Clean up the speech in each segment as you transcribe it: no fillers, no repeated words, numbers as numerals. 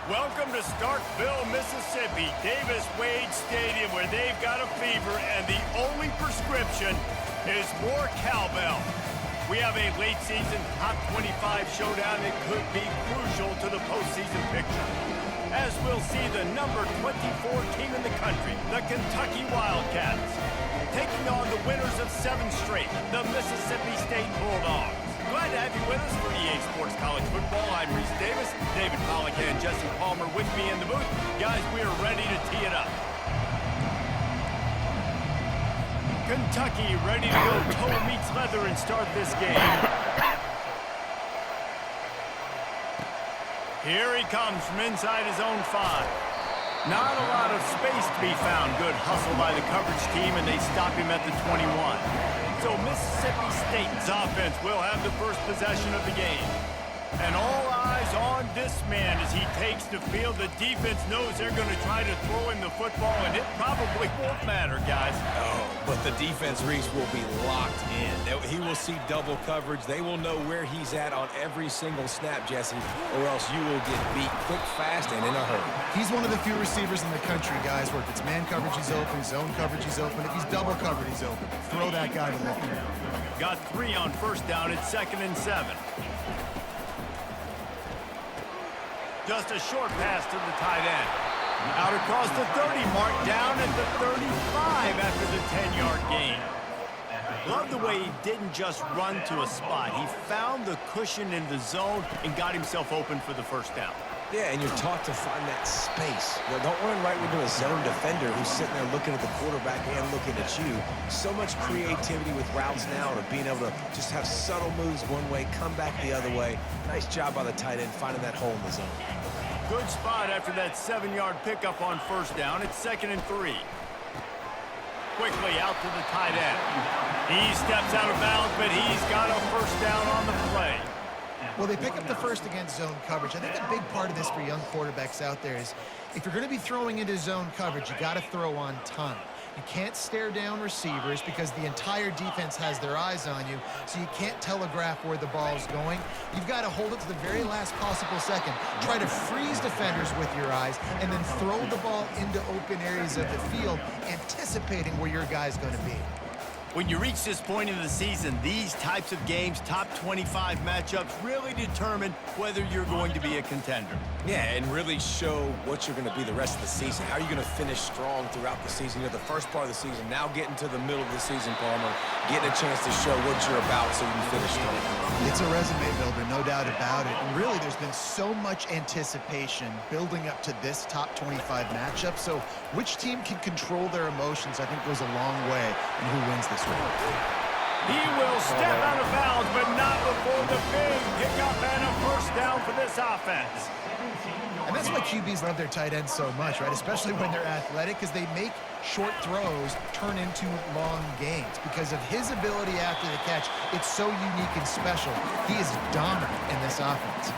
Welcome to Starkville, Mississippi, Davis-Wade Stadium, where they've got a fever, and the only prescription is more cowbell. We have a late-season top 25 showdown that could be crucial to the postseason picture, as we'll see the number 24 team in the country, the Kentucky Wildcats, taking on the winners of 7 straight, the Mississippi State Bulldogs. Glad to have you with us for EA Sports College Football. I'm Reese Davis, David Pollack and Jesse Palmer with me in the booth. Guys, we are ready to tee it up. Kentucky ready to go toe meets leather and start this game. Here he comes from inside his own 5. Not a lot of space to be found. Good hustle by the coverage team, and they stop him at the 21. So Mississippi State's offense will have the first possession of the game. And all eyes on this man as he takes the field. The defense knows they're going to try to throw him the football, and it probably won't matter, guys. Oh, but the defense, Reese, will be locked in. He will see double coverage. They will know where he's at on every single snap, Jesse, or else you will get beat quick, fast, and in a hurry. He's one of the few receivers in the country, guys, where if it's man coverage, he's open, zone coverage, he's open. If he's double covered, he's open. Throw that guy to the field. Got 3 on first down. It's 2nd and 7. Just a short pass to the tight end. Out across the 30 mark, down at the 35 after the 10-yard gain. Love the way he didn't just run to a spot. He found the cushion in the zone and got himself open for the first down. Yeah, and you're taught to find that space. You know, don't run right into a zone defender who's sitting there looking at the quarterback and looking at you. So much creativity with routes now, or being able to just have subtle moves one way, come back the other way. Nice job by the tight end finding that hole in the zone. Good spot after that 7-yard pickup on first down. It's 2nd and 3. Quickly out to the tight end. He steps out of bounds, but he's got a first down on the play. Well, they pick up the first against zone coverage. I think a big part of this for young quarterbacks out there is if you're going to be throwing into zone coverage, you got to throw on time. You can't stare down receivers because the entire defense has their eyes on you, so you can't telegraph where the ball's going. You've got to hold it to the very last possible second. Try to freeze defenders with your eyes and then throw the ball into open areas of the field, anticipating where your guy's going to be. When you reach this point in the season, these types of games, top 25 matchups, really determine whether you're going to be a contender. Yeah, and really show what you're going to be the rest of the season. How are you going to finish strong throughout the season? You're the first part of the season, now getting to the middle of the season, Palmer, getting a chance to show what you're about so you can finish strong. It's a resume builder, no doubt about it. And really, there's been so much anticipation building up to this top 25 matchup. So which team can control their emotions, I think, goes a long way in who wins this one. He will step out of bounds, but not before the big pickup and a first down for this offense. And that's why QBs love their tight ends so much, right? Especially when they're athletic, because they make short throws turn into long gains. Because of his ability after the catch, it's so unique and special. He is dominant in this offense.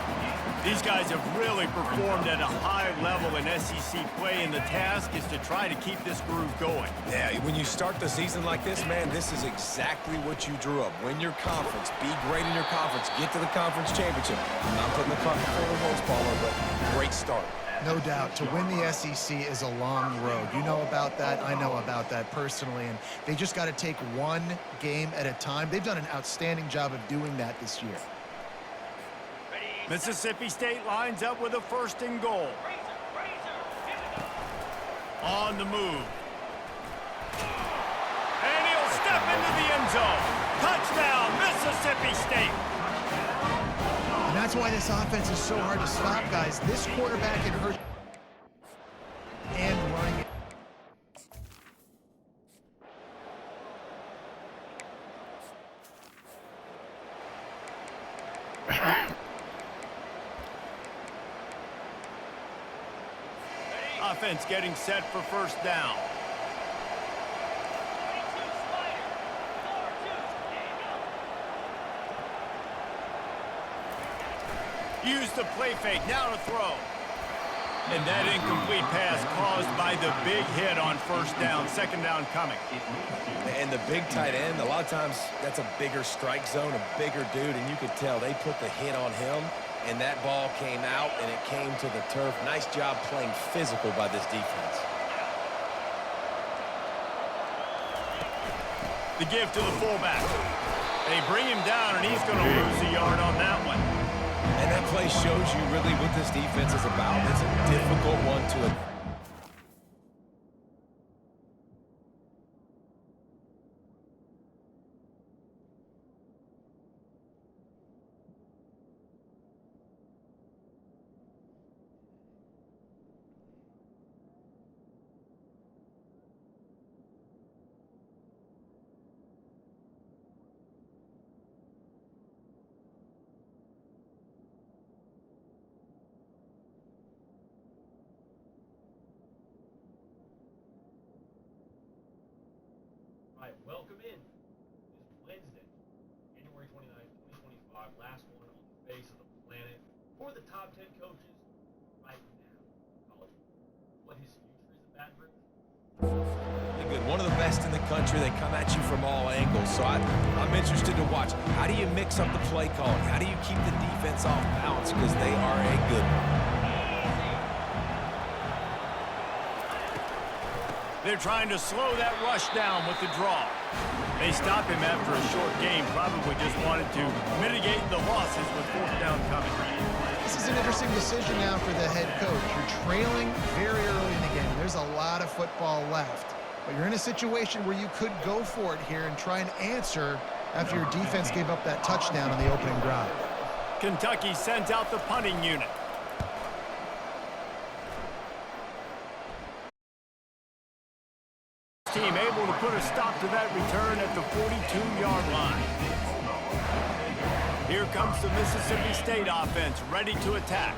These guys have really performed at a high level in SEC play, and the task is to try to keep this groove going. Yeah, when you start the season like this, man, this is exactly what you drew up. Win your conference, be great in your conference, get to the conference championship. I'm not putting the cart before the horse, Palmer, but great start. No doubt. To win the SEC is a long road. You know about that. I know about that personally. And they just got to take one game at a time. They've done an outstanding job of doing that this year. Mississippi State lines up with a 1st and goal. On the move. And he'll step into the end zone. Touchdown, Mississippi State. And that's why this offense is so hard to stop, guys. This quarterback can hurt and running it. Offense getting set for first down. Use the play fake, now to throw. And that incomplete pass caused by the big hit on first down. 2nd down coming. And the big tight end, a lot of times that's a bigger strike zone, a bigger dude, and you could tell they put the hit on him. and that ball came out, and it came to the turf. Nice job playing physical by this defense. The give to the fullback. They bring him down, and he's going to lose a yard on that one. And that play shows you really what this defense is about. It's a difficult one to welcome in. This is Wednesday, January 29th, 2025, last one on the face of the planet for the top 10 coaches right now. College. What his future is at Baton Rouge. really good. One of the best in the country. They come at you from all angles. So I'm interested to watch. How do you mix up the play calling? How do you keep the defense off balance? Because they are a good one. They're trying to slow that rush down with the draw. They stop him after a short game, probably just wanted to mitigate the losses with fourth down coming. This is an interesting decision now for the head coach. You're trailing very early in the game. There's a lot of football left. But you're in a situation where you could go for it here and try and answer after your defense gave up that touchdown on the opening drive. Kentucky sends out the punting unit. Team able to put a stop to that return at the 42-yard line. Here comes the Mississippi State offense ready to attack.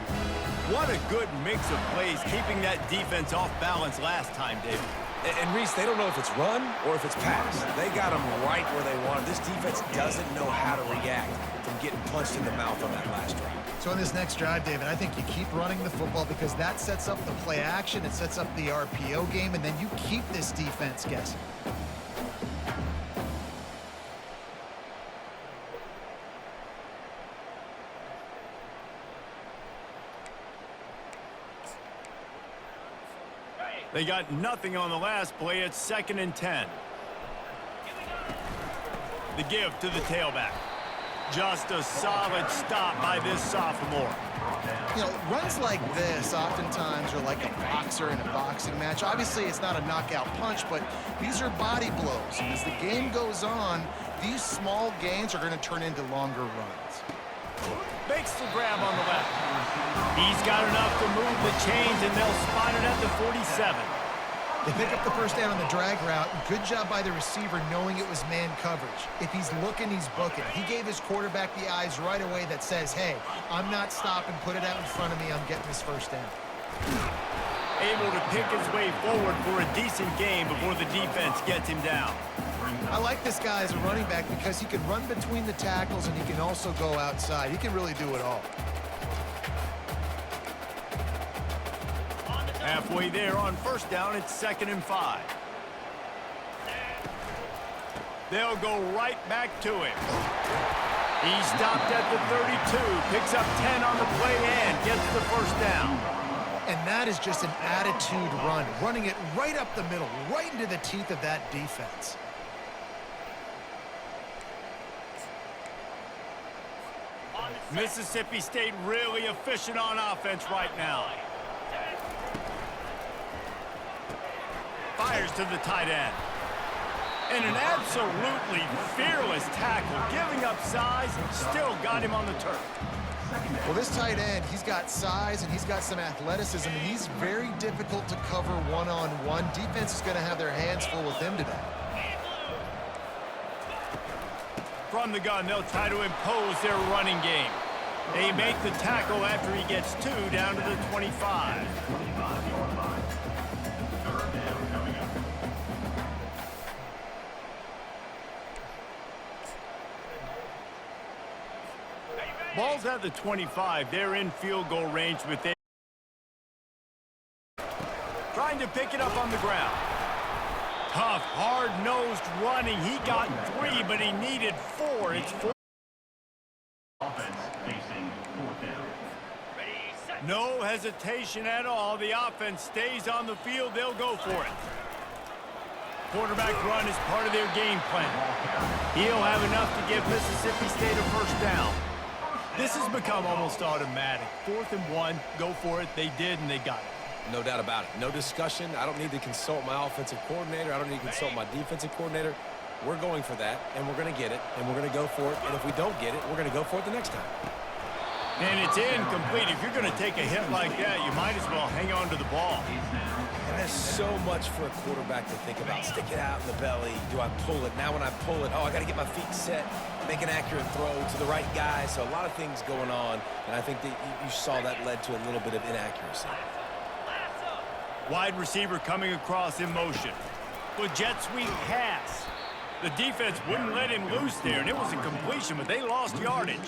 What a good mix of plays keeping that defense off balance last time, David. And Reese, they don't know if it's run or if it's pass. They got them right where they want them. This defense doesn't know how to react from getting punched in the mouth on that last drive. So on this next drive, David, I think you keep running the football because that sets up the play action, it sets up the RPO game, and then you keep this defense guessing. They got nothing on the last play. It's 2nd and 10. The give to the tailback. Just a solid stop by this sophomore. You know, runs like this oftentimes are like a boxer in a boxing match. Obviously, it's not a knockout punch, but these are body blows. And as the game goes on, these small gains are going to turn into longer runs. Makes the grab on the left. He's got enough to move the chains, and they'll spot it at the 47. They pick up the first down on the drag route. Good job by the receiver knowing it was man coverage. If he's looking, he's booking. He gave his quarterback the eyes right away that says, hey, I'm not stopping. Put it out in front of me. I'm getting this first down. Able to pick his way forward for a decent game before the defense gets him down. I like this guy as a running back because he can run between the tackles and he can also go outside. He can really do it all. Halfway there on first down, it's 2nd and 5. They'll go right back to him. He stopped at the 32, picks up 10 on the play and gets the first down. And that is just an attitude run, running it right up the middle, right into the teeth of that defense. Mississippi State really efficient on offense right now. Fires to the tight end. And an absolutely fearless tackle, giving up size, still got him on the turf. Well, this tight end, he's got size and he's got some athleticism, and he's very difficult to cover one-on-one. Defense is going to have their hands full with him today. From the gun, they'll try to impose their running game. They make the tackle after he gets 2 down to the 25. Ball's at the 25. They're in field goal range with it. Trying to pick it up on the ground. Tough, hard-nosed running. He got 3, but he needed 4. It's 4. Offense facing 4th down. No hesitation at all. The offense stays on the field. They'll go for it. Quarterback run is part of their game plan. He'll have enough to give Mississippi State a first down. This has become almost automatic. 4th and 1, go for it. They did, and they got it. No doubt about it. No discussion. I don't need to consult my offensive coordinator. I don't need to consult my defensive coordinator. We're going for that, and we're going to get it, and we're going to go for it. And if we don't get it, we're going to go for it the next time. And it's incomplete. If you're going to take a hit like that, you might as well hang on to the ball. And there's so much for a quarterback to think about. Stick it out in the belly. Do I pull it? Now when I pull it, oh, I got to get my feet set, make an accurate throw to the right guy. So a lot of things going on, and I think that you saw that led to a little bit of inaccuracy. Wide receiver coming across in motion. With jet sweep pass. The defense wouldn't let him loose there, and it was a completion, but they lost yardage.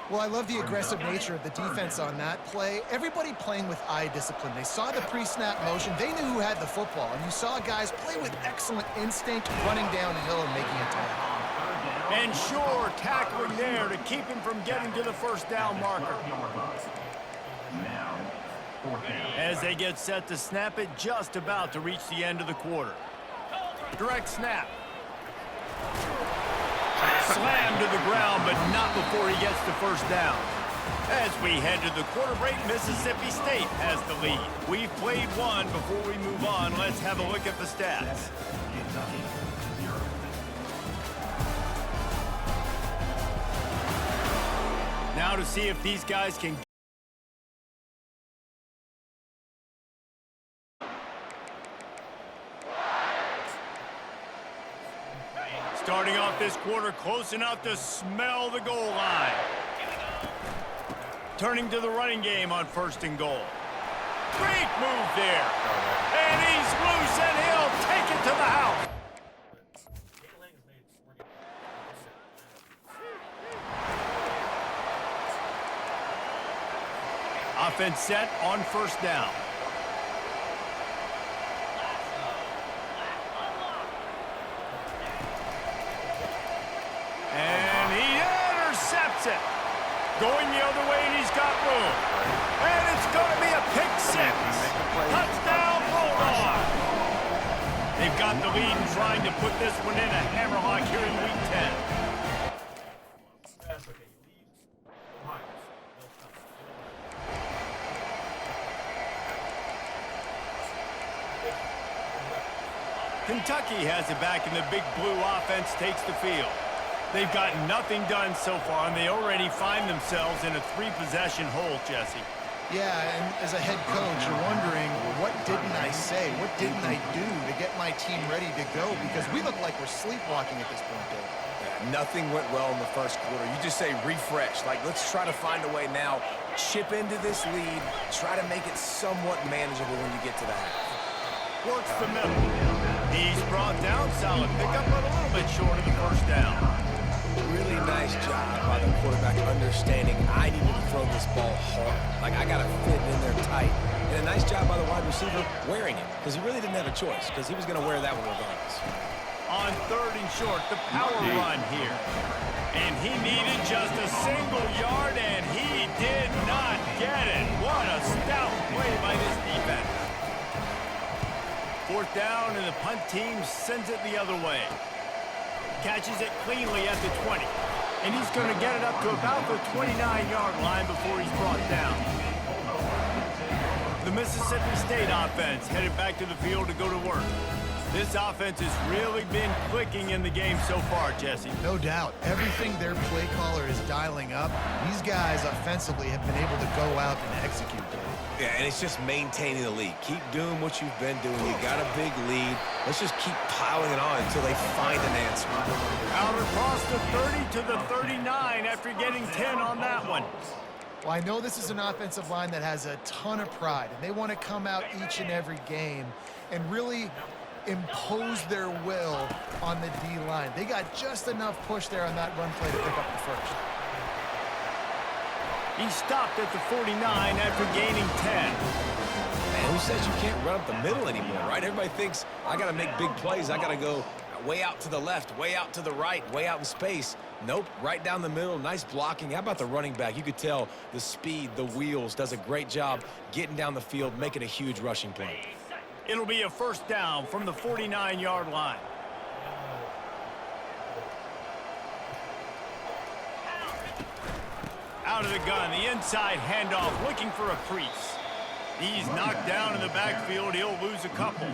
Well, I love the aggressive nature of the defense on that play. Everybody playing with eye discipline. They saw the pre-snap motion. They knew who had the football, and you saw guys play with excellent instinct, running downhill and making a tackle. And sure, tackling there to keep him from getting to the first down marker. As they get set to snap it, just about to reach the end of the quarter. Direct snap. Slammed to the ground, but not before he gets the first down. As we head to the quarter break, Mississippi State has the lead. We've played one. Before we move on, let's have a look at the stats. Now to see if these guys can... Starting off this quarter close enough to smell the goal line. Turning to the running game on 1st and goal. Great move there. And he's loose, and he'll take it to the house. Offense set on 1st down. And he intercepts it. Going the other way, and he's got room. And it's going to be a pick 6. Touchdown, Bulldogs. They've got the lead and trying to put this one in a hammerlock here in Week 10. Kentucky has it back, and the big blue offense takes the field. They've got nothing done so far, and they already find themselves in a 3-possession hole, Jesse. Yeah, and as a head coach, you're wondering, what didn't I say? What didn't I do to get my team ready to go? Because we look like we're sleepwalking at this point, Dave. Yeah, nothing went well in the first quarter. You just say refresh. Like, let's try to find a way now. Chip into this lead. Try to make it somewhat manageable when you get to the half. Works the middle. He's brought down. Solid pickup, but a little bit short of the first down. Really nice job by the quarterback understanding I need to throw this ball hard. Like, I got to fit in there tight. And a nice job by the wide receiver wearing it, because he really didn't have a choice, because he was going to wear that one regardless. On 3rd and short, the power run here. And he needed just a single yard, and he did not get it. What a stout play by this defense. 4th down, and the punt team sends it the other way. Catches it cleanly at the 20. And he's going to get it up to about the 29-yard line before he's brought down. The Mississippi State offense headed back to the field to go to work. This offense has really been clicking in the game so far, Jesse. No doubt. Everything their play caller is dialing up, these guys offensively have been able to go out and execute. Yeah, and it's just maintaining the lead. Keep doing what you've been doing. You got a big lead. Let's just keep piling it on until they find an answer. Out across the 30 to the 39 after getting 10 on that one. Well, I know this is an offensive line that has a ton of pride, and they want to come out each and every game and really impose their will on the D-line. They got just enough push there on that run play to pick up the first. He stopped at the 49 after gaining 10. Man, who says you can't run up the middle anymore, right? Everybody thinks, I got to make big plays. I got to go way out to the left, way out to the right, way out in space. Nope, right down the middle, nice blocking. How about the running back? You could tell the speed, the wheels, does a great job getting down the field, making a huge rushing play. It'll be a first down from the 49-yard line. Out of the gun, the inside handoff, looking for a crease. He's knocked down in the backfield. He'll lose a couple.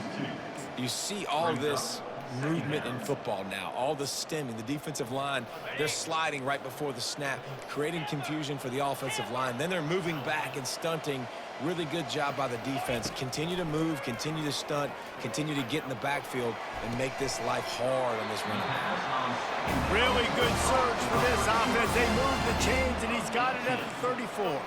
You see all this movement in football now, all the stemming, the defensive line, they're sliding right before the snap, creating confusion for the offensive line. Then they're moving back and stunting. Really good job by the defense. Continue to move, continue to stunt, continue to get in the backfield and make this life hard on this running back. Really good surge for this offense. They move the chains, and he's got it at the 34. All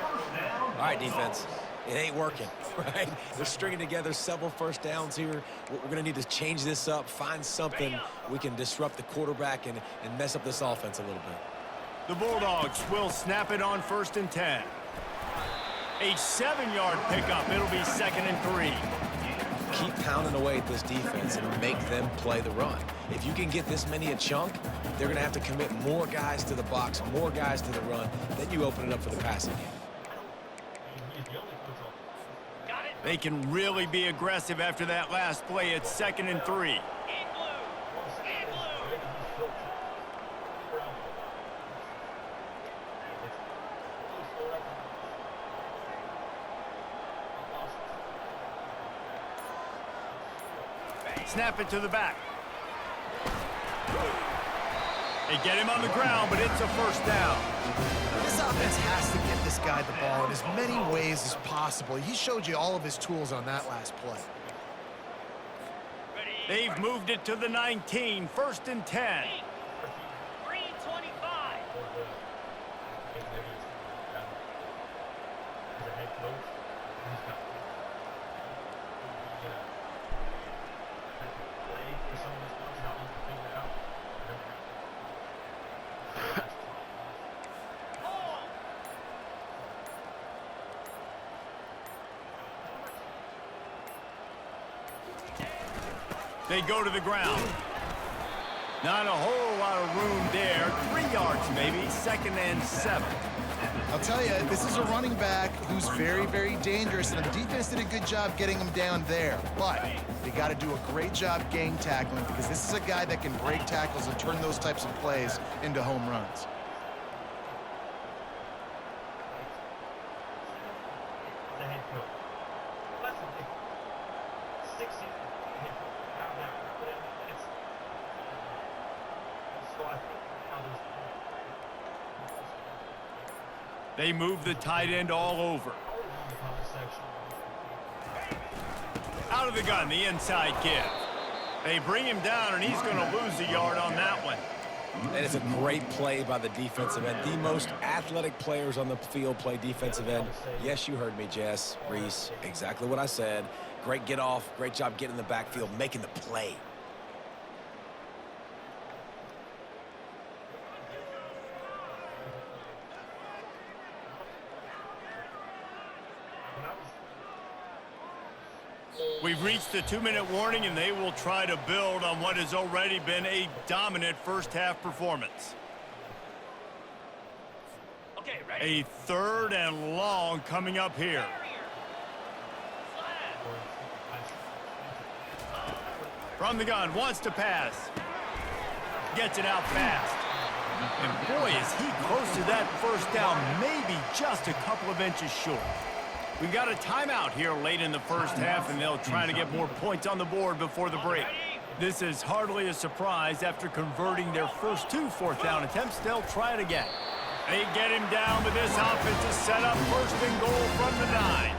right, defense. It ain't working, right? They're stringing together several first downs here. We're going to need to change this up, find something we can disrupt the quarterback and mess up this offense a little bit. The Bulldogs will snap it on 1st and 10. A 7-yard pickup. It'll be 2nd and 3. Keep pounding away at this defense and make them play the run. If you can get this many a chunk, they're going to have to commit more guys to the box, more guys to the run. Then you open it up for the passing game. They can really be aggressive after that last play. It's 2nd and 3. Snap it to the back. They get him on the ground, but it's a first down. This offense has to get this guy the ball in as many ways as possible. He showed you all of his tools on that last play. They've moved it to the 19, 1st and 10. They go to the ground. Not a whole lot of room there. 3 yards maybe, 2nd and 7. I'll tell you, this is a running back who's very, very dangerous, and the defense did a good job getting him down there. But they got to do a great job gang tackling because this is a guy that can break tackles and turn those types of plays into home runs. They move the tight end all over. Out of the gun, the inside give. They bring him down, and he's going to lose a yard on that one. And it's a great play by the defensive end. The most athletic players on the field play defensive end. Yes, you heard me, Jess, Reese. Exactly what I said. Great get off. Great job getting in the backfield, making the play. We've reached the 2-minute warning, and they will try to build on what has already been a dominant first-half performance. Okay, ready? A 3rd and long coming up here. From the gun, wants to pass. Gets it out fast. And boy, is he close to that first down, maybe just a couple of inches short. We've got a timeout here late in the first half, and they'll try to get more points on the board before the break. This is hardly a surprise. After converting their first 2 fourth-down attempts, they'll try it again. They get him down, but this offense is set up 1st and goal from the 9.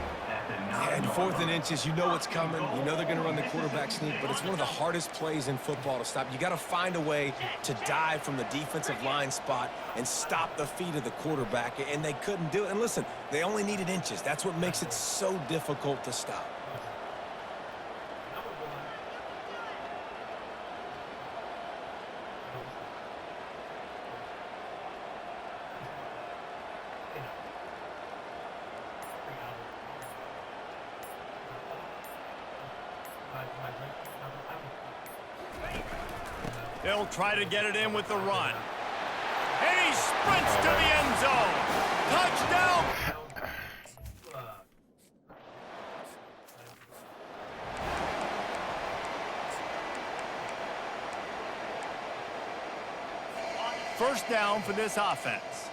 And 4th and inches, you know what's coming. You know they're going to run the quarterback sneak, but it's one of the hardest plays in football to stop. You got to find a way to dive from the defensive line spot and stop the feet of the quarterback, and they couldn't do it. And listen, they only needed inches. That's what makes it so difficult to stop. They'll try to get it in with the run. And he sprints to the end zone. Touchdown. First down for this offense.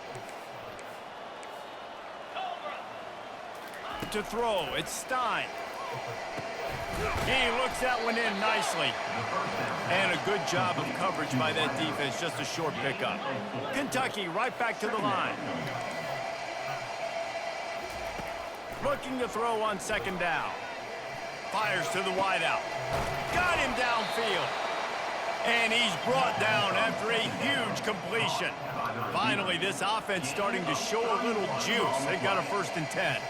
To throw, it's Stein. He looks that one in nicely. And a good job of coverage by that defense, just a short pickup. Kentucky right back to the line. Looking to throw on second down. Fires to the wideout. Got him downfield. And he's brought down after a huge completion. Finally, this offense starting to show a little juice. They got a 1st and 10.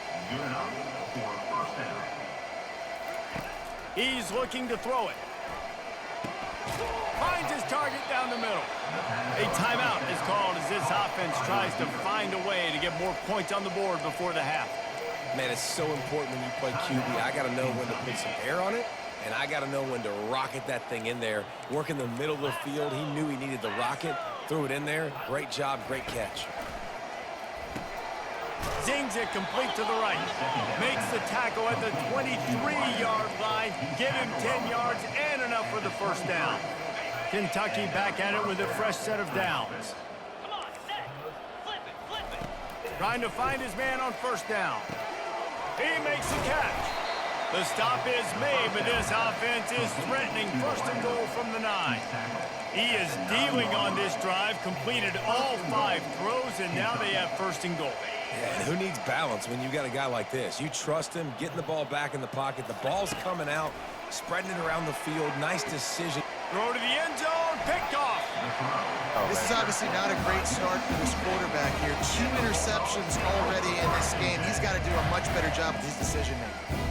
He's looking to throw it. Finds his target down the middle. A timeout is called as this offense tries to find a way to get more points on the board before the half. Man, it's so important when you play QB. I got to know when to put some air on it, and I got to know when to rocket that thing in there. Work in the middle of the field. He knew he needed the rocket. Threw it in there. Great job, great catch. Zings it complete to the right. Makes the tackle at the 23-yard line. Give him 10 yards and enough for the 1st down. Kentucky back at it with a fresh set of downs. Trying to find his man on 1st down. He makes the catch. The stop is made, but this offense is threatening 1st and goal from the 9. He is dealing on this drive, completed all 5 throws, and now they have 1st and goal. Yeah, and who needs balance when you got a guy like this? You trust him, getting the ball back in the pocket. The ball's coming out, spreading it around the field. Nice decision. Throw to the end zone, picked off. This is obviously not a great start for this quarterback here. 2 interceptions already in this game. He's got to do a much better job with his decision-making.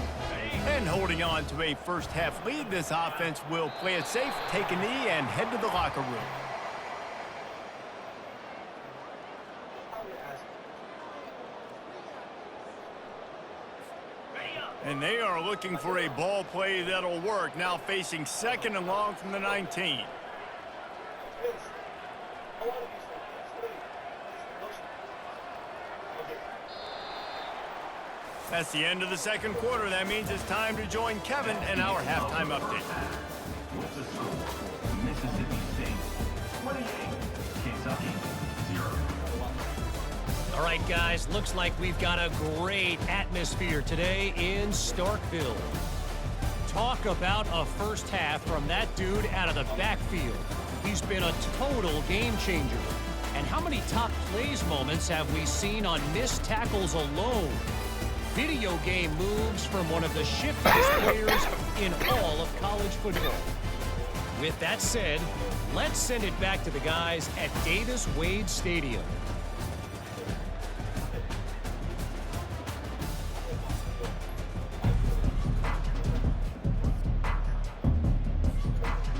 And holding on to a first-half lead, this offense will play it safe, take a knee, and head to the locker room. And they are looking for a ball play that'll work. Now facing 2nd and long from the 19. That's the end of the 2nd quarter. That means it's time to join Kevin and our halftime update. Mississippi State 28, Kentucky 0. All right, guys, looks like we've got a great atmosphere today in Starkville. Talk about a 1st half from that dude out of the backfield. He's been a total game changer. And how many top plays moments have we seen on missed tackles alone? Video game moves from one of the shiftiest players in all of college football. With that said, let's send it back to the guys at Davis-Wade Stadium.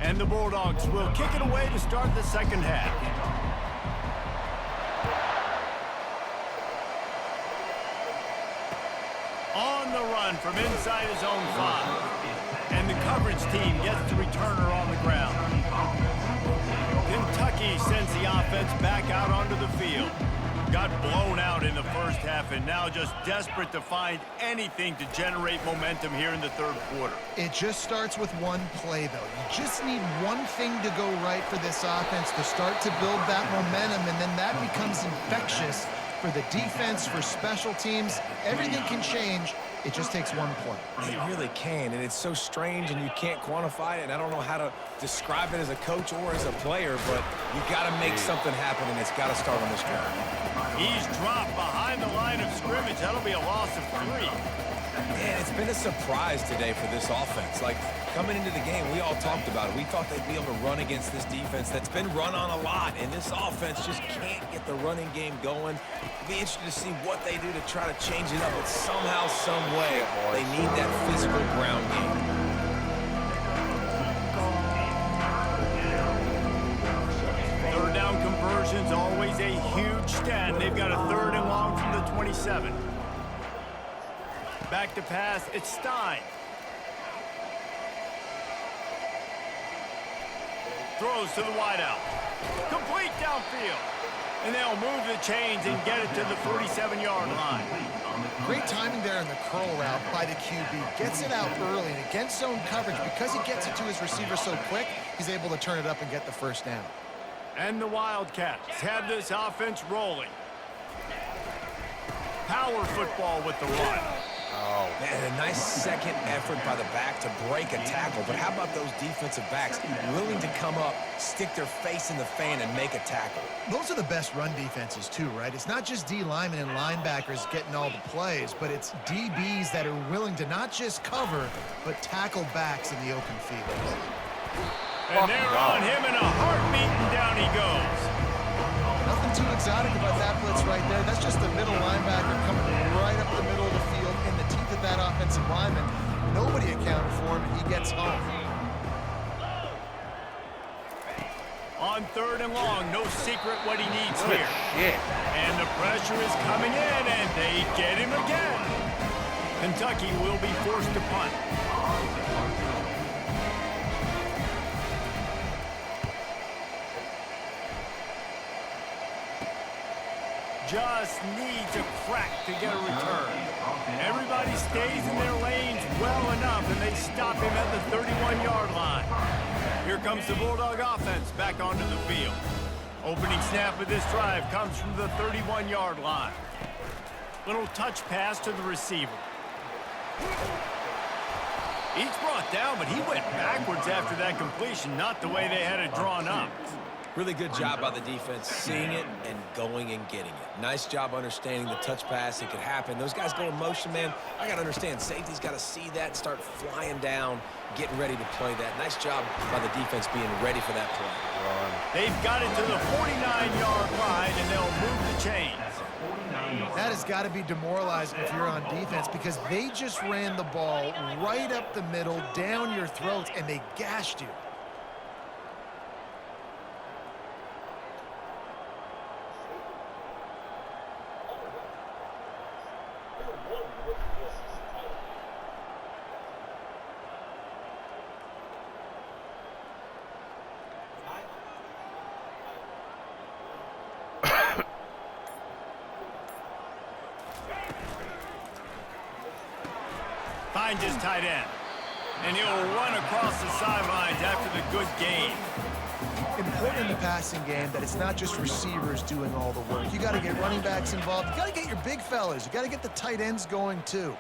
And the Bulldogs will kick it away to start the 2nd half. On the run from inside his own 5. And the coverage team gets the returner on the ground. Kentucky sends the offense back out onto the field. Got blown out in the 1st half and now just desperate to find anything to generate momentum here in the 3rd quarter. It just starts with one play, though. You just need one thing to go right for this offense to start to build that momentum, and then that becomes infectious for the defense, for special teams. Everything can change. It just takes one play. It really can, and it's so strange, and you can't quantify it, and I don't know how to describe it as a coach or as a player, but you got to make something happen, and it's got to start on this drive. He's dropped behind the line of scrimmage. That'll be a loss of 3. Yeah, it's been a surprise today for this offense. Like, coming into the game, we all talked about it. We thought they'd be able to run against this defense that's been run on a lot, and this offense just can't get the running game going. It'll be interesting to see what they do to try to change it up, but somehow, some way, they need that physical ground game. Third down conversions, always a huge stat. They've got a 3rd and long from the 27. Back to pass, it's Stein. Throws to the wideout. Complete downfield. And they'll move the chains and get it to the 47-yard line. Great timing there in the curl route by the QB. Gets it out early, and against zone coverage, because he gets it to his receiver so quick, he's able to turn it up and get the first down. And the Wildcats have this offense rolling. Power football with the run. Oh, man, a nice second effort by the back to break a tackle. But how about those defensive backs willing to come up, stick their face in the fan, and make a tackle? Those are the best run defenses, too, right? It's not just D linemen and linebackers getting all the plays, but it's DBs that are willing to not just cover, but tackle backs in the open field. And they're on him in a heartbeat, and down he goes. Nothing too exotic about that blitz right there. That's just the middle linebacker coming right up the middle of the field in the teeth of that offensive lineman. Nobody accounted for him, and he gets home. On 3rd and long, no secret what he needs here. And the pressure is coming in, and they get him again. Kentucky will be forced to punt. Just needs a crack to get a return. Everybody stays in their lanes well enough, and they stop him at the 31-yard line. Here comes the Bulldog offense back onto the field. Opening snap of this drive comes from the 31-yard line. Little touch pass to the receiver. He's brought down, but he went backwards after that completion, not the way they had it drawn up. Really good job by the defense, seeing it and going and getting it. Nice job understanding the touch pass. It could happen. Those guys go in motion, man. I got to understand, safety's got to see that, start flying down, getting ready to play that. Nice job by the defense being ready for that play. They've got it to the 49-yard line, and they'll move the chains. That has got to be demoralizing if you're on defense, because they just ran the ball right up the middle, down your throats, and they gashed you. Finds his tight end. And he'll run across the sidelines after the good gain. Important in the passing game that it's not just receivers doing all the work. You got to get running backs involved. You got to get your big fellas. You got to get the tight ends going too.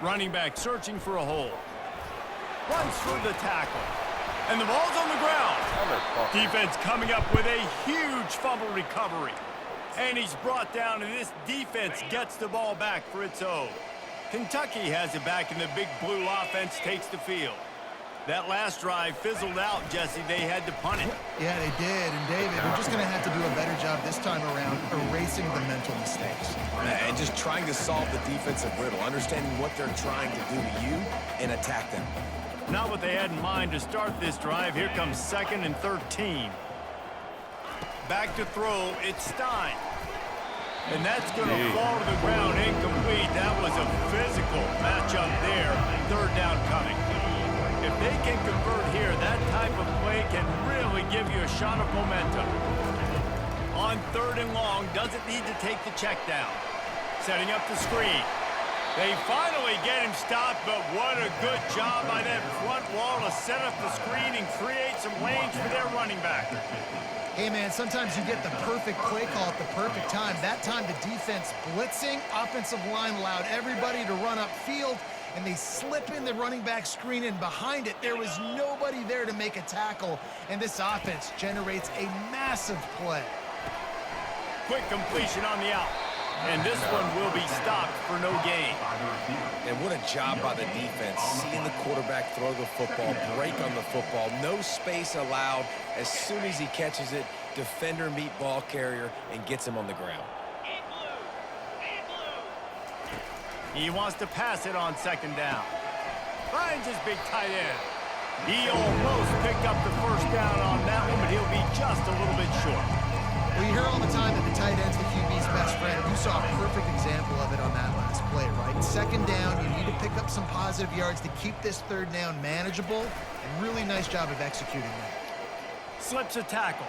Running back searching for a hole. Runs through the tackle. And the ball's on the ground. Defense coming up with a huge fumble recovery. And he's brought down, and this defense gets the ball back for its own. Kentucky has it back, and the big blue offense takes the field. That last drive fizzled out, Jesse. They had to punt it. Yeah, they did. And, David, we're just going to have to do a better job this time around erasing the mental mistakes. And just trying to solve the defensive riddle, understanding what they're trying to do to you and attack them. Not what they had in mind to start this drive. Here comes 2nd and 13. Back to throw. It's Stein. And that's going to fall to the ground incomplete. That was a physical matchup there. 3rd down coming. If they can convert here, that type of play can really give you a shot of momentum. On 3rd and long, doesn't need to take the check down. Setting up the screen. They finally get him stopped, but what a good job by that front wall to set up the screen and create some lanes for their running back. Hey, man, sometimes you get the perfect play call at the perfect time. That time the defense blitzing, offensive line allowed everybody to run upfield, and they slip in the running back screen, and behind it, there was nobody there to make a tackle, and this offense generates a massive play. Quick completion on the out, and this one will be stopped for no gain. And what a job by the defense, seeing the quarterback throw the football, break on the football, no space allowed. As soon as he catches it, defender meet ball carrier and gets him on the ground. He wants to pass it on second down. Finds his big tight end. He almost picked up the first down on that one, but he'll be just a little bit short. Well, you hear all the time that the tight end's the QB's best friend. You saw a perfect example of it on that last play, right? Second down, you need to pick up some positive yards to keep this third down manageable, and really nice job of executing that. Slips a tackle.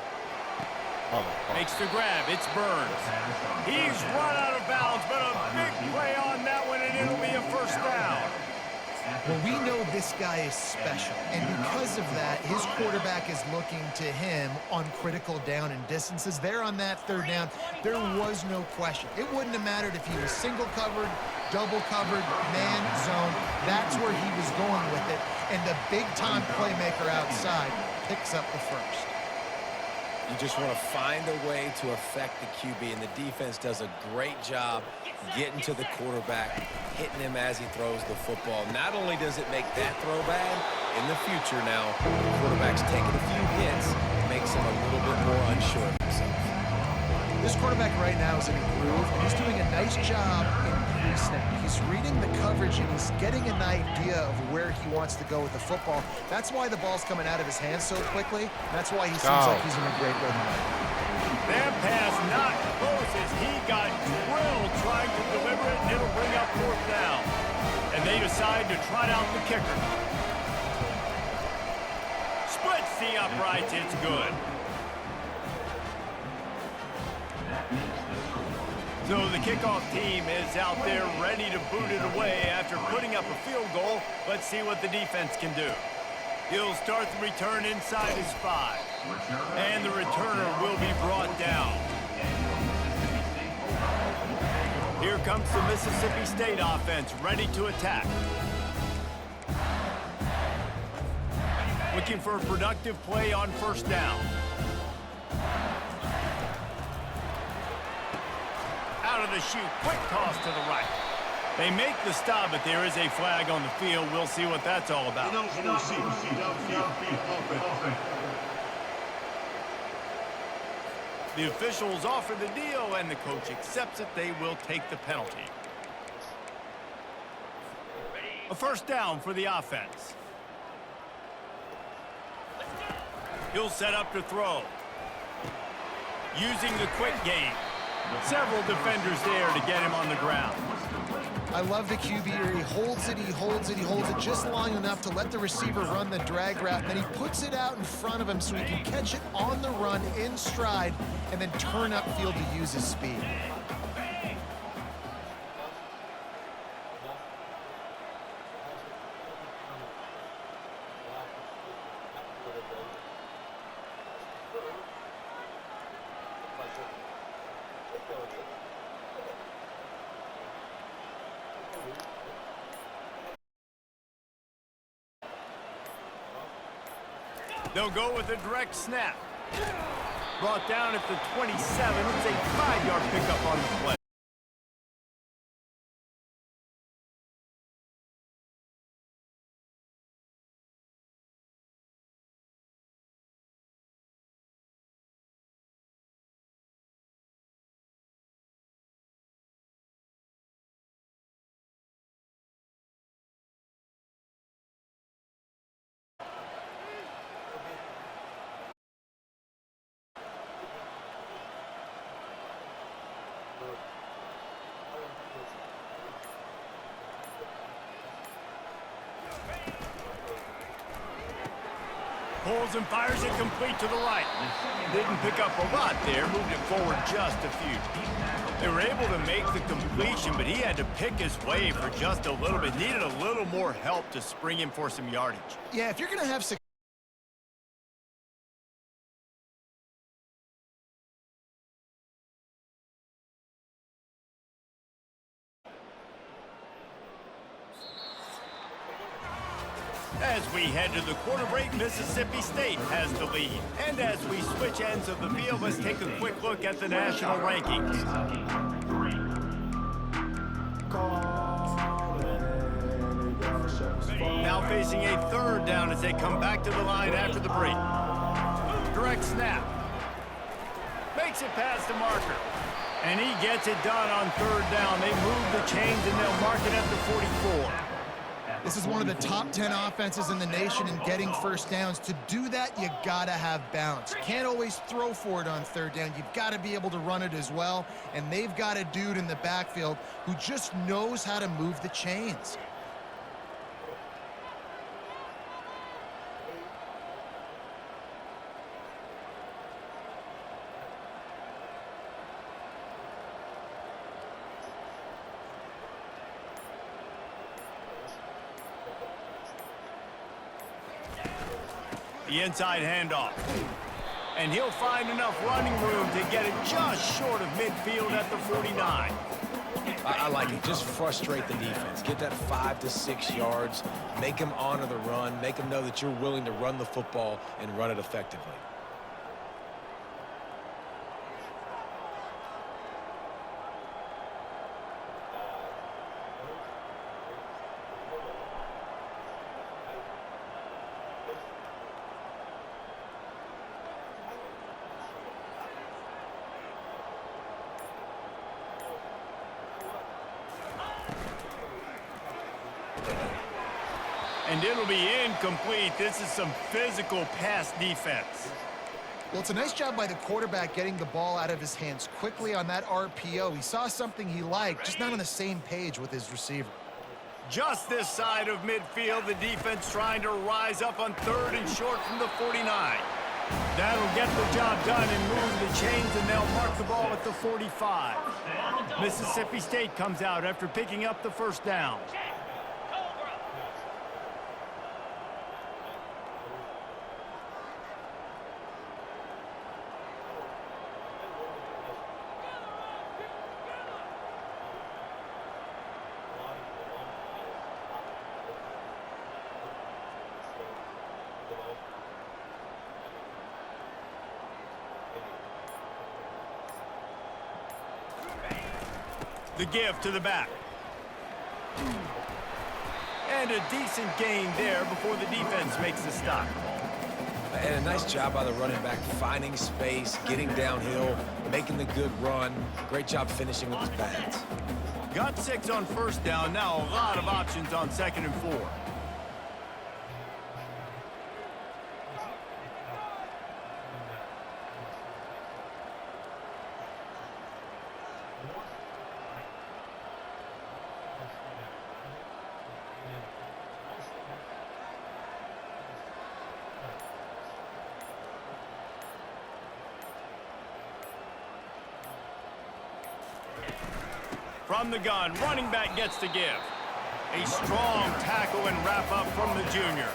Makes the grab. It's Burns. He's run out of bounds, but a big play on that one, and it'll be a first down. Well, we know this guy is special, and because of that, his quarterback is looking to him on critical down and distances. There on that third down, there was no question. It wouldn't have mattered if he was single covered, double covered, man, zone. That's where he was going with it, and the big-time playmaker outside picks up the first. You just want to find a way to affect the QB, and the defense does a great job getting to the quarterback, hitting him as he throws the football. Not only does it make that throw bad, in the future now, the quarterback's taking a few hits, makes him a little bit more unsure of himself. This quarterback right now is in a groove, and he's doing a nice job in pre-snap. He's reading the coverage, and he's getting an idea of where he wants to go with the football. That's why the ball's coming out of his hands so quickly. That's why he seems like he's in a great rhythm. That pass not close as he got drilled trying to deliver it, and it'll bring up fourth down. And they decide to trot out the kicker. Splits the uprights. It's good. So the kickoff team is out there ready to boot it away after putting up a field goal. Let's see what the defense can do. He'll start the return inside his 5. And the returner will be brought down. Here comes the Mississippi State offense ready to attack. Looking for a productive play on first down. Out of the chute, quick toss to the right. They make the stop, but there is a flag on the field. We'll see what that's all about. The officials offer the deal, and the coach accepts it. They will take the penalty. A first down for the offense. He'll set up to throw. Using the quick game. Several defenders there to get him on the ground. I love the QB here. He holds it, he holds it, he holds it just long enough to let the receiver run the drag route. And then he puts it out in front of him so he can catch it on the run in stride and then turn upfield to use his speed. They'll go with a direct snap. Brought down at the 27. It's a 5-yard pickup on the play. Pulls and fires it complete to the right. Didn't pick up a lot there, moved it forward just a few. They were able to make the completion, but he had to pick his way for just a little bit. Needed a little more help to spring him for some yardage. Yeah, if you're going to have success. As we head to the quarter break, Mississippi State has the lead. And as we switch ends of the field, let's take a quick look at the national rankings. Now facing a third down as they come back to the line after the break. Direct snap. Makes it past the marker. And he gets it done on third down. They move the chains, and they'll mark it at the 44. This is one of the top 10 offenses in the nation in getting first downs. To do that, you gotta have balance. You can't always throw for it on third down. You've got to be able to run it as well. And they've got a dude in the backfield who just knows how to move the chains. The inside handoff. And he'll find enough running room to get it just short of midfield at the 49. I like it. Just frustrate the defense. Get that 5 to 6 yards. Make them honor the run. Make them know that you're willing to run the football and run it effectively. And it'll be incomplete. This is some physical pass defense. Well, it's a nice job by the quarterback getting the ball out of his hands quickly on that RPO. He saw something he liked, just not on the same page with his receiver. Just this side of midfield, the defense trying to rise up on third and short from the 49. That'll get the job done and move the chains, and they'll mark the ball at the 45. Mississippi State comes out after picking up the first down. The give to the back. And a decent gain there before the defense makes the stop. And a nice job by the running back, finding space, getting downhill, making the good run. Great job finishing with his pads. Got 6 on first down. Now a lot of options on 2nd and 4. From the gun, running back gets to give. A strong tackle and wrap up from the junior.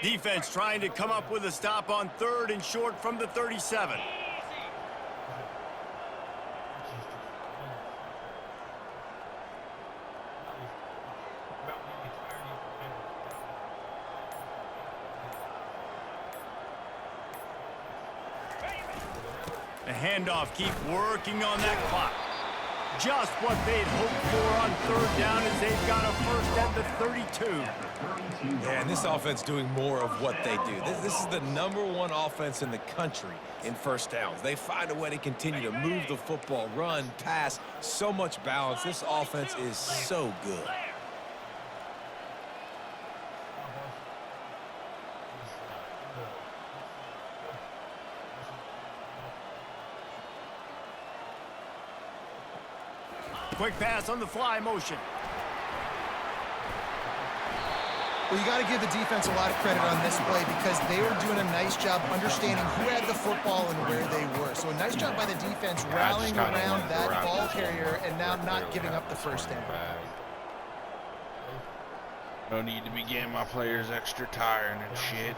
Defense trying to come up with a stop on 3rd and short from the 37. The handoff, keep working on that clock. Just what they'd hoped for on 3rd down as they've got a first at the 32. Yeah, and this offense doing more of what they do. This is the #1 offense in the country in first downs. They find a way to continue to move the football, run, pass, so much balance. This offense is so good. Quick pass on the fly motion. Well, you got to give the defense a lot of credit on this play because they were doing a nice job understanding who had the football and where they were. So a nice job by the defense rallying around that ball carrier and now not giving up the first down. No need to be getting my players extra tired and shit.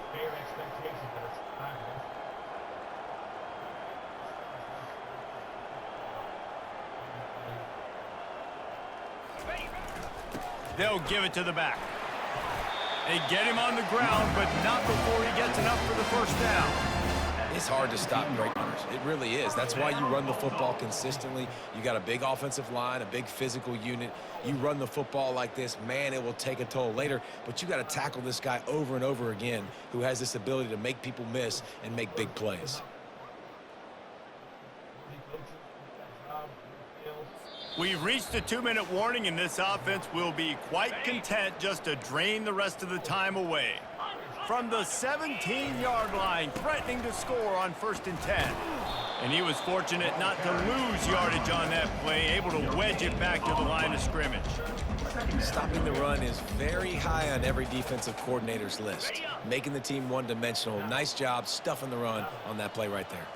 They'll give it to the back. They get him on the ground, but not before he gets enough for the first down. It's hard to stop great runners. It really is. That's why you run the football consistently. You got a big offensive line, a big physical unit. You run the football like this, man, it will take a toll later. But you got to tackle this guy over and over again who has this ability to make people miss and make big plays. We've reached a 2-minute warning, and this offense will be quite content just to drain the rest of the time away. From the 17-yard line, threatening to score on 1st and 10. And he was fortunate not to lose yardage on that play, able to wedge it back to the line of scrimmage. Stopping the run is very high on every defensive coordinator's list. Making the team one-dimensional. Nice job stuffing the run on that play right there.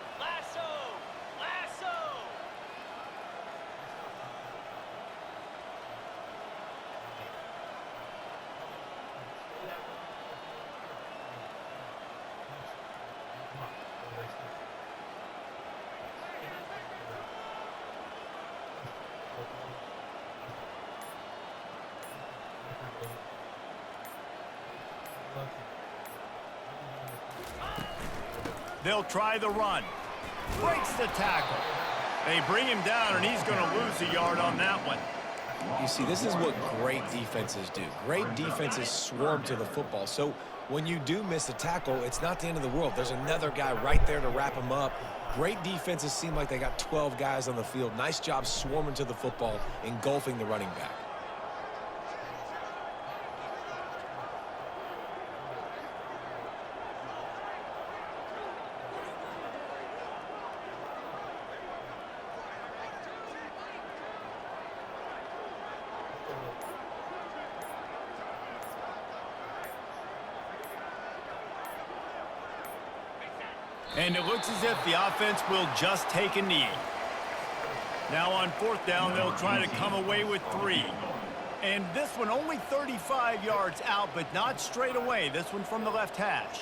They'll try the run. Breaks the tackle. They bring him down, and he's going to lose a yard on that one. You see, this is what great defenses do. Great defenses swarm to the football. So when you do miss a tackle, it's not the end of the world. There's another guy right there to wrap him up. Great defenses seem like they got 12 guys on the field. Nice job swarming to the football, engulfing the running back. And it looks as if the offense will just take a knee. Now on 4th down, they'll try to come away with 3. And this one only 35 yards out, but not straight away. This one from the left hash.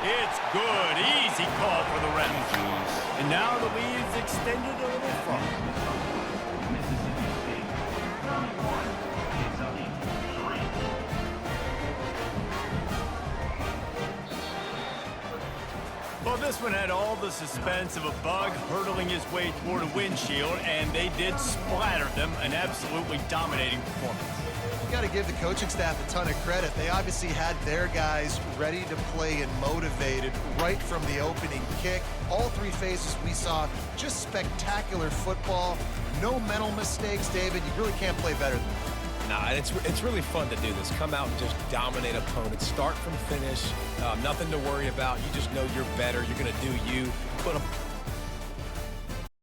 It's good. Easy call for the Reds. And now the lead's extended a little further. Mississippi State 31, Kentucky 3. Well, this one had all the suspense of a bug hurtling his way toward a windshield, and they did splatter them. An absolutely dominating performance. Got to give the coaching staff a ton of credit. They obviously had their guys ready to play and motivated right from the opening kick. All 3 phases we saw, just spectacular football. No mental mistakes, David. You really can't play better than that. Nah, it's really fun to do this. Come out and just dominate opponents. Start from finish. Nothing to worry about. You just know you're better. You're going to do you. Put them